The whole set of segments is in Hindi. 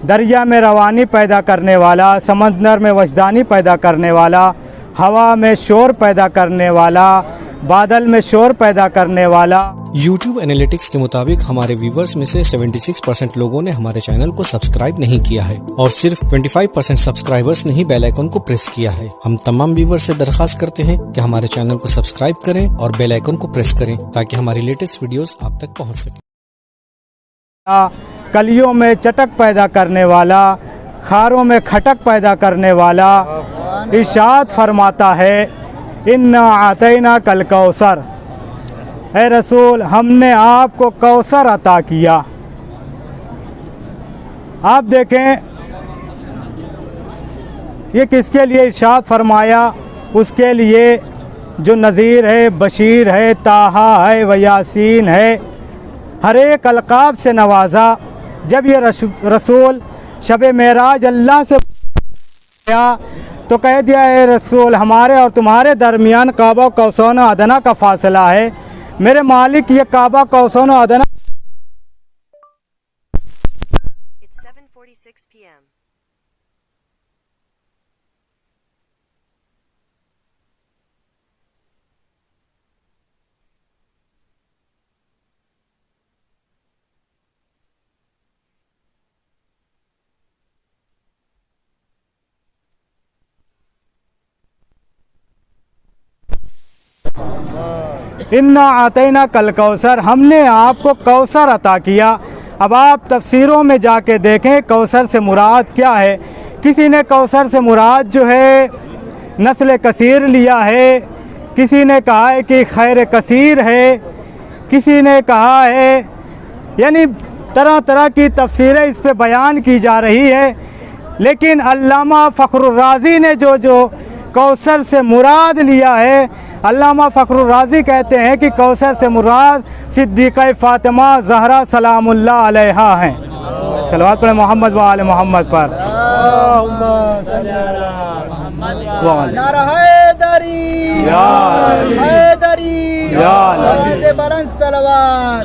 दरिया में रवानी पैदा करने वाला, समंदर में वजदानी पैदा करने वाला, हवा में शोर पैदा करने वाला, बादल में शोर पैदा करने वाला। YouTube एनालिटिक्स के मुताबिक हमारे व्यूवर्स में से 76% लोगों ने हमारे चैनल को सब्सक्राइब नहीं किया है और सिर्फ 25% सब्सक्राइबर्स ने ही बेल आइकन को प्रेस किया है। हम तमाम व्यूवर्स से दरखास्त करते हैं कि हमारे चैनल को सब्सक्राइब करें और बेल आइकन को प्रेस करें ताकि हमारी लेटेस्ट वीडियोस आप तक पहुंच सके। कलियों में चटक पैदा करने वाला, खारों में खटक पैदा करने वाला। इरशाद फरमाता है, इन्ना आतैना कल कौसर, ऐ रसूल हमने आपको कौसर अता किया। आप देखें ये किसके लिए इरशाद फरमाया? उसके लिए जो नज़ीर है, बशीर है, ताहा है व यासीन है, हर एक अलकाब से नवाजा। जब ये रसूल शब मेराज अल्लाह से आया तो कह दिया, ए रसूल हमारे और तुम्हारे दरमियान काबा कौसौन अदना का फासला है। मेरे मालिक ये काबा कौसौन अदना। It's 7:46 p.m. इन्ना आतैना कल कौसर, हमने आपको कौसर अता किया। अब आप तफसीरों में जाके देखें कौसर से मुराद क्या है। किसी ने कौसर से मुराद जो है नस्ल कसीर लिया है, किसी ने कहा है कि खैर कसीर है, किसी ने कहा है, यानी तरह तरह की तफसीरें इस पे बयान की जा रही है। लेकिन अल्लामा फ़खरुर राज़ी ने जो कौसर से मुराद लिया है, अल्लामा फ़खरुर राज़ी कहते हैं कि कौसर से मुराद सिद्दीक़ा फ़ातिमा ज़हरा सलामुल्लाह अलैहा हैं। सलवात पढ़े मोहम्मद व आले मोहम्मद पर। नारा हैदरी हैदरी आवाज़े बुलंद सलवात।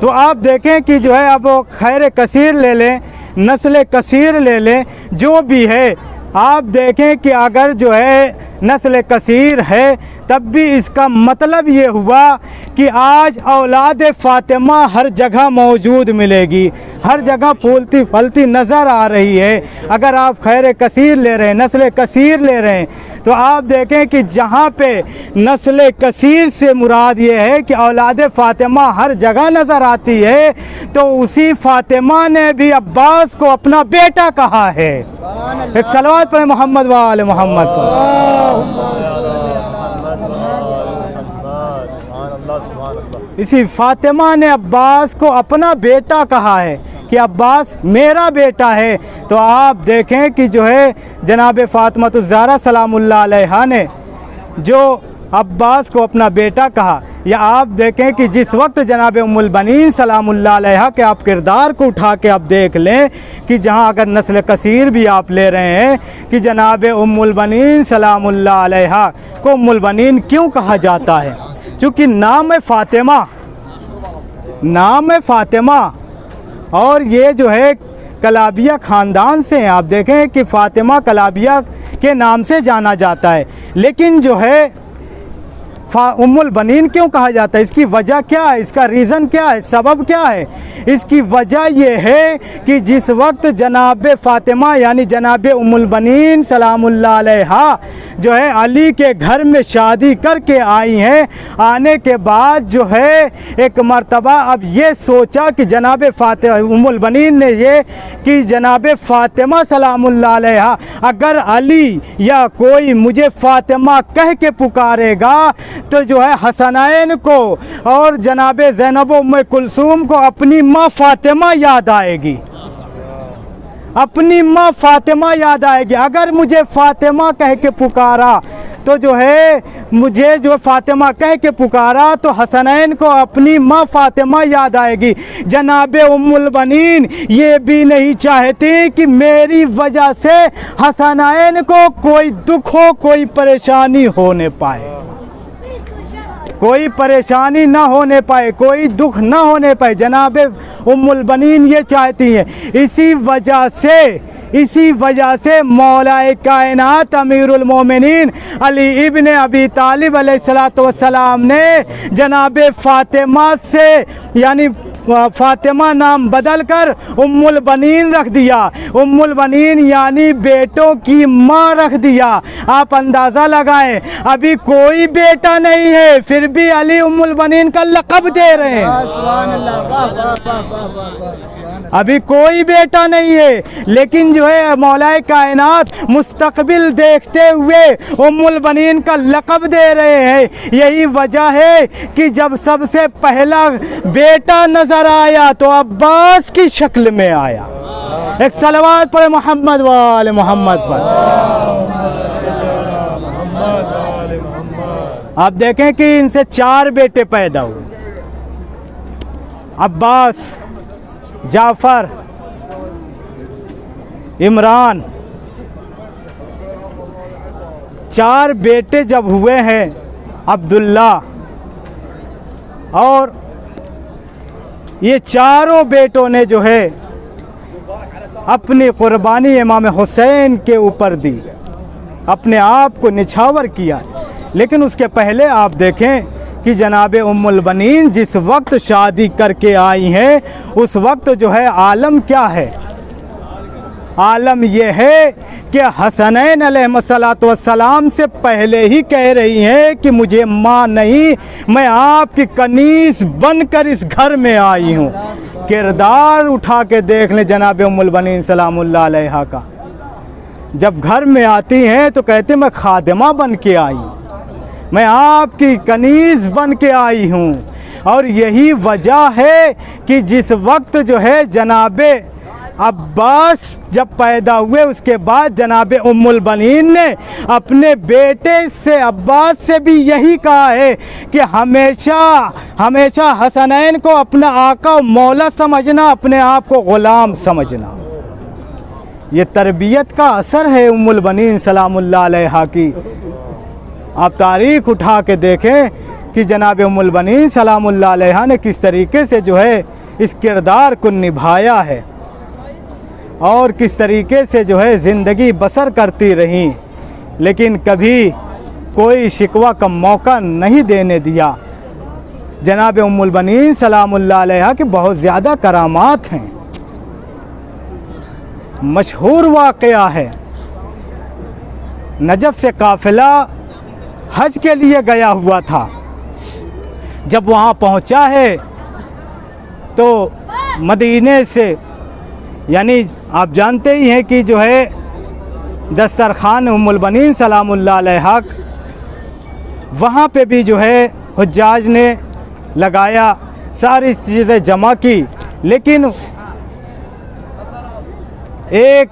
तो आप देखें कि जो है अब खैर कसीर ले लें, नस्ल कसीर ले लें, जो भी है, आप देखें कि अगर जो है नस्ल कसीर है तब भी इसका मतलब ये हुआ कि आज औलाद फ़ातिमा हर जगह मौजूद मिलेगी, हर जगह फूलती फलती नज़र आ रही है। अगर आप खैर कसीर ले रहे हैं, नस्ल कसीर ले रहे हैं, तो आप देखें कि जहाँ पे नस्ल कसीर से मुराद ये है कि औलाद फ़ातिमा हर जगह नज़र आती है, तो उसी फ़ातिमा ने भी अब्बास को अपना बेटा कहा है। एक सलवात पे मोहम्मद व आले मोहम्मद पर। इसी फ़ातिमा ने अब्बास को अपना बेटा कहा है कि अब्बास मेरा बेटा है। तो आप देखें कि जो है जनाब फ़ातिमा ज़हरा सलामुल्लाह अलैहा ने जो अब्बास को अपना बेटा कहा, या आप देखें कि जिस वक्त जनाब उम्मुल बनीन सलामुल्लाह अलैहा के आप किरदार को उठा के आप देख लें कि जहां अगर नस्ल कसीर भी आप ले रहे हैं कि जनाब उम्मुल बनीन सलामुल्लाह अलैहा को उम्मुल बनीन क्यों कहा जाता है? चूँकि नाम है फ़ातिमा, नाम है फ़ातिमा, और ये जो है कलाबिया ख़ानदान से हैं। आप देखें कि फ़ातिमा कलाबिया के नाम से जाना जाता है, लेकिन जो है उम्मुल बनीन क्यों कहा जाता है? इसकी वजह क्या है? इसका रीज़न क्या है? सबब क्या है? इसकी वजह ये है कि जिस वक्त जनाब फ़ातिमा यानी जनाब उम्मुल बनीन सलामुल्लाह अलैहा जो है अली के घर में शादी करके आई हैं, आने के बाद जो है एक मर्तबा अब ये सोचा कि जनाब फ़ातिमा उम्मुल बनीन ने ये कि जनाब फ़ातिमा सलामुल्लाह अलैहा अगर अली या कोई मुझे फ़ातिमा कह के पुकारेगा तो जो है हसनैन को और जनाब ज़ैनब उम्मे कुलसूम को अपनी माँ फ़ातिमा याद आएगी, अपनी माँ फ़ातिमा याद आएगी। अगर मुझे फ़ातिमा कह के पुकारा तो जो है मुझे जो फ़ातिमा कह के पुकारा तो हसनैन को अपनी माँ फ़ातिमा याद आएगी। जनाब उम्मुल बनीन ये भी नहीं चाहती कि मेरी वजह से हसनैन को कोई दुख हो, कोई परेशानी होने पाए। कोई परेशानी ना होने पाए, कोई दुख ना होने पाए, जनाब उम्मुल बनीन ये चाहती हैं। इसी वजह से मौलाए कायनात अमीरुल मोमिनीन अली इब्न अबी तालिब अलैहिस्सलातु वस्सलाम ने जनाब फ़ातिमा से यानी फ़ातिमा नाम बदल कर उम्मुल बनीन रख दिया। उम्मुल बनीन यानी बेटों की माँ रख दिया। आप अंदाज़ा लगाएं, अभी कोई बेटा नहीं है, फिर भी अली उम्मुल बनीन का लक़ब दे रहे हैं। सुभान अल्लाह, वाह वाह वाह वाह वाह वाह, सुभान अल्लाह। अभी कोई बेटा नहीं है, लेकिन जो है मौलाए कायनात मुस्तकबिल देखते हुए उम्मुल बनीन का लक़ब दे रहे हैं। यही वजह है कि जब सबसे पहला बेटा नजर आया तो अब्बास की शक्ल में आया। एक सलवात पढ़े मोहम्मद वाले मोहम्मद पर। आप देखें कि इनसे 4 बेटे पैदा हुए, अब्बास, जाफ़र, इमरान। 4 बेटे जब हुए हैं अब्दुल्ला, और ये चारों बेटों ने जो है अपनी कुर्बानी इमाम हुसैन के ऊपर दी, अपने आप को निछावर किया। लेकिन उसके पहले आप देखें कि जनाब उम्मुल बनीन जिस वक्त शादी करके आई हैं, उस वक्त जो है आलम क्या है? आलम यह है कि हसनैन अलैहिस्सलातु वस्सलाम से पहले ही कह रही हैं कि मुझे माँ नहीं, मैं आपकी कनीज़ बनकर इस घर में आई हूँ। किरदार उठा के देख लें जनाब उम्मुल बनीन सलामुल्लाह अलैहा का। जब घर में आती हैं तो कहते मैं खादिमा बन के आई, मैं आपकी कनीज़ बन के आई हूँ। और यही वजह है कि जिस वक्त जो है जनाब अब्बास जब पैदा हुए, उसके बाद जनाब उम्मुल बनीन ने अपने बेटे से अब्बास से भी यही कहा है कि हमेशा हमेशा हसनैन को अपना आका मौला समझना, अपने आप को ग़ुलाम समझना। ये तरबियत का असर है उम्मुल बनीन सलामुल्लाह अलैहा की। आप तारीख़ उठा के देखें कि जनाब उम्मुल बनीन सलामुल्लाह अलैहा ने किस तरीके से जो है इस किरदार को निभाया है और किस तरीके से जो है ज़िंदगी बसर करती रहीं, लेकिन कभी कोई शिकवा का मौका नहीं देने दिया। जनाब उम्मुल बनीन सलामुल्लाह अलैहा के बहुत ज़्यादा करामात हैं। मशहूर वाक़या है, नजफ़ से काफ़िला हज के लिए गया हुआ था। जब वहाँ पहुँचा है तो मदीने से, यानी आप जानते ही हैं कि जो है दस्तरखान उम्मुल बनीन सलामुल्लाह अलैहा वहाँ पे भी जो है हुज्जाज ने लगाया, सारी चीज़ें जमा की। लेकिन एक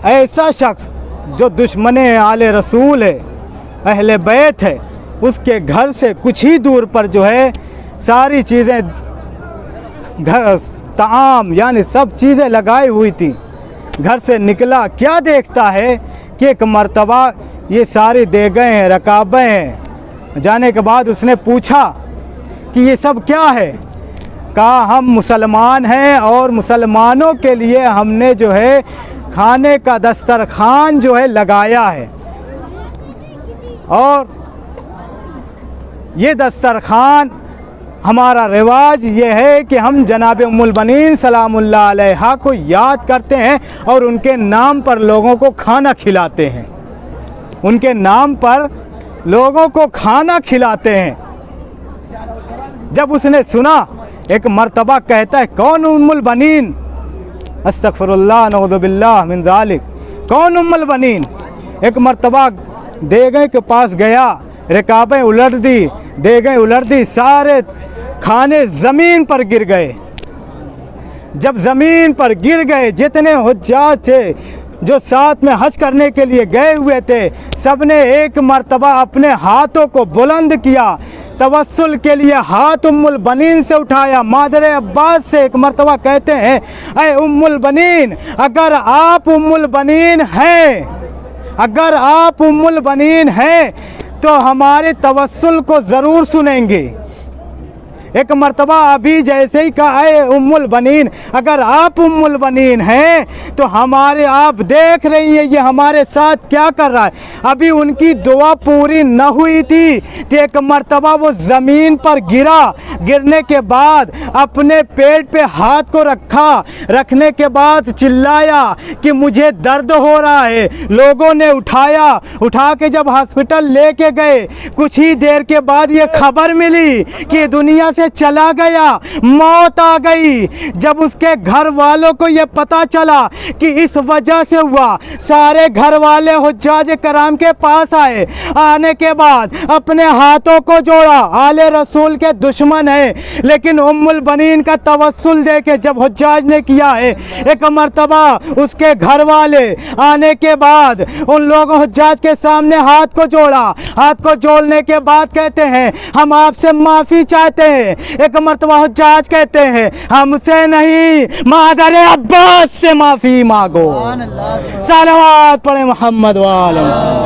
ऐसा शख्स जो दुश्मन आले रसूल है, अहले बैत है, उसके घर से कुछ ही दूर पर जो है सारी चीज़ें घर ताम यानी सब चीज़ें लगाई हुई थी। घर से निकला, क्या देखता है कि एक मर्तबा ये सारी देगें हैं, रकाबें हैं। जाने के बाद उसने पूछा कि ये सब क्या है? कहा हम मुसलमान हैं और मुसलमानों के लिए हमने जो है खाने का दस्तरखान जो है लगाया है, और ये दस्तरखान हमारा रिवाज ये है कि हम जनाब उम्मुल बनीन सलामुल्लाह अलैहा को याद करते हैं और उनके नाम पर लोगों को खाना खिलाते हैं, उनके नाम पर लोगों को खाना खिलाते हैं। जब उसने सुना, एक मर्तबा कहता है कौन उम्मुल बनीन, अस्तगफिरुल्लाह नऊज़ु बिल्लाह मिन ज़ालिक, कौन उम्मुल बनीन। एक मर्तबा देगे के पास गया, रकाबें उलट दी, देगे उलट दी, सारे खाने ज़मीन पर गिर गए। जब ज़मीन पर गिर गए, जितने हुज्जाज थे जो साथ में हज करने के लिए गए हुए थे, सब ने एक मर्तबा अपने हाथों को बुलंद किया, तवस्सुल के लिए हाथ उम्मुल बनीन से उठाया, मादरे अब्बास से। एक मर्तबा कहते हैं ऐ उम्मुल बनीन, अगर आप उम्मुल बनीन हैं, अगर आप उम्मुल बनीन हैं तो हमारे तवस्सुल को ज़रूर सुनेंगे। एक मर्तबा अभी जैसे ही कहा है उम्मुल बनीन, अगर आप उम्मुल बनीन हैं तो हमारे, आप देख रही हैं ये हमारे साथ क्या कर रहा है। अभी उनकी दुआ पूरी न हुई थी तो एक मर्तबा वो ज़मीन पर गिरा, गिरने के बाद अपने पेट पे हाथ को रखा, रखने के बाद चिल्लाया कि मुझे दर्द हो रहा है। लोगों ने उठाया, उठा के जब हॉस्पिटल लेके गए, कुछ ही देर के बाद ये खबर मिली कि दुनिया से चला गया, मौत आ गई। जब उसके घर वालों को ये पता चला कि इस वजह से हुआ, सारे घर वाले हुज्जाज कराम के पास आए। आने के बाद अपने हाथों को जोड़ा, आले रसूल के दुश्मन है लेकिन उम्मुल बनीन का तवस्सुल देके जब हुज्जाज ने किया है, एक मर्तबा उसके घर वाले आने के बाद उन लोगों हुज्जाज के सामने हाथ को जोड़ा। हाथ को जोड़ने के बाद कहते हैं हम आपसे माफ़ी चाहते हैं। एक मर्तबा हुज्जाज कहते हैं हमसे नहीं, मादर अब्बास से माफ़ी मांगो। सलावत पढ़े मोहम्मद वाले।